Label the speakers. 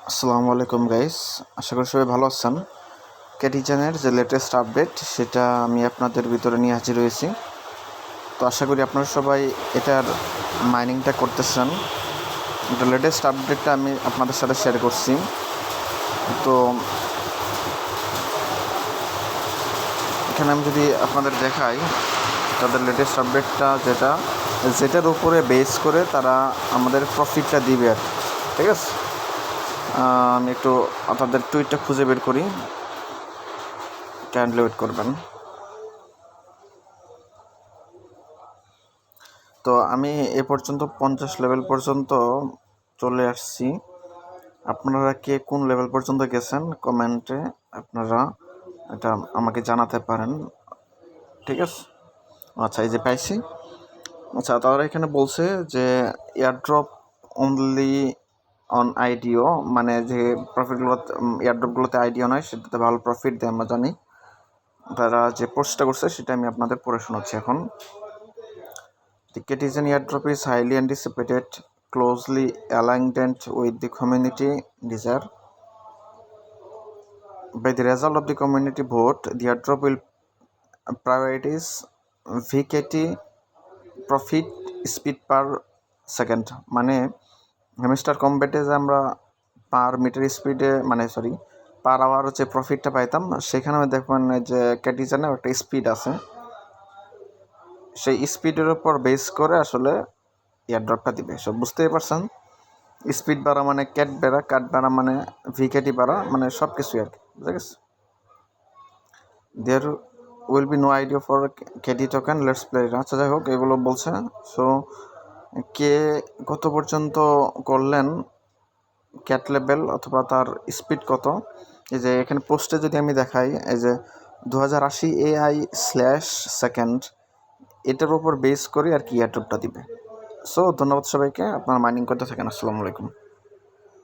Speaker 1: আসসালামু আলাইকুম গাইস, আশা করি সবাই ভালো আছেন। ক্যাটিজেনের যে লেটেস্ট আপডেট সেটা আমি আপনাদের ভিতরে নিয়ে হাজির হয়েছি। তো আশা করি আপনারা সবাই এটার মাইনিংটা করতেছেন। এটা লেটেস্ট আপডেটটা আমি আপনাদের সাথে শেয়ার করছি। তো এখানে আমি যদি আপনাদের দেখাই তাদের লেটেস্ট আপডেটটা যেটার উপরে বেস করে তারা আমাদের প্রফিটটা দিবে আর ঠিক আছে। আমি একটু আপনাদের টুইটটা খুঁজে বের করি, কাইন্ডলি ওয়েট করবেন। তো আমি এ পর্যন্ত 50 লেভেল পর্যন্ত চলে আসছি। আপনারা কে কোন লেভেল পর্যন্ত গেছেন কমেন্টে আপনারা এটা আমাকে জানাতে পারেন, ঠিক আছে। আচ্ছা, এই যে পাইছি। আচ্ছা, তারা এখানে বলছে যে এয়ারড্রপ অনলি অন আইডিও, মানে যে প্রফিটগুলো এয়ারড্রপগুলোতে আইডিও নয়, সেটাতে ভালো প্রফিট দেয় আমরা জানি। তারা যে পোস্টটা করছে সেটা আমি আপনাদের পড়ে শোনাচ্ছি এখন। The Citizen airdrop is highly anticipated, closely aligned with the community desire. By the result of the community vote, the airdrop will prioritize VKT profit speed per second. মানে হ্যামস্টার কম্ব্যাটে যে আমরা পার মিটার স্পিডে per hour হচ্ছে প্রফিটটা পাইতাম, সেখানে দেখবেন যে ক্যাটিজেনের একটা স্পিড আছে, সেই স্পিডের উপর বেস করে আসলে এয়ারড্রপটা দিবে। সব বুঝতেই পারছেন। স্পিড বাড়া মানে ক্যাট বাড়া মানে ভিকেটি বাড়া, মানে সব কিছুই আর কি, বুঝা গেছে। There will be no idea for Katie token, let's play. আচ্ছা, যাই হোক, এগুলো বলছে। সো কে কত পর্যন্ত করলেন ক্যাট লেভেল অথবা তার স্পিড কত, এই যে এখানে পোস্টে যদি আমি দেখাই, এই যে 2080 AI/সেকেন্ড, এটার উপর বেস করে আর কি এয়ারড্রপটা দিবে। সো ধন্যবাদ সবাইকে, আপনারা মাইনিং করতে থাকেন। আসসালামু আলাইকুম।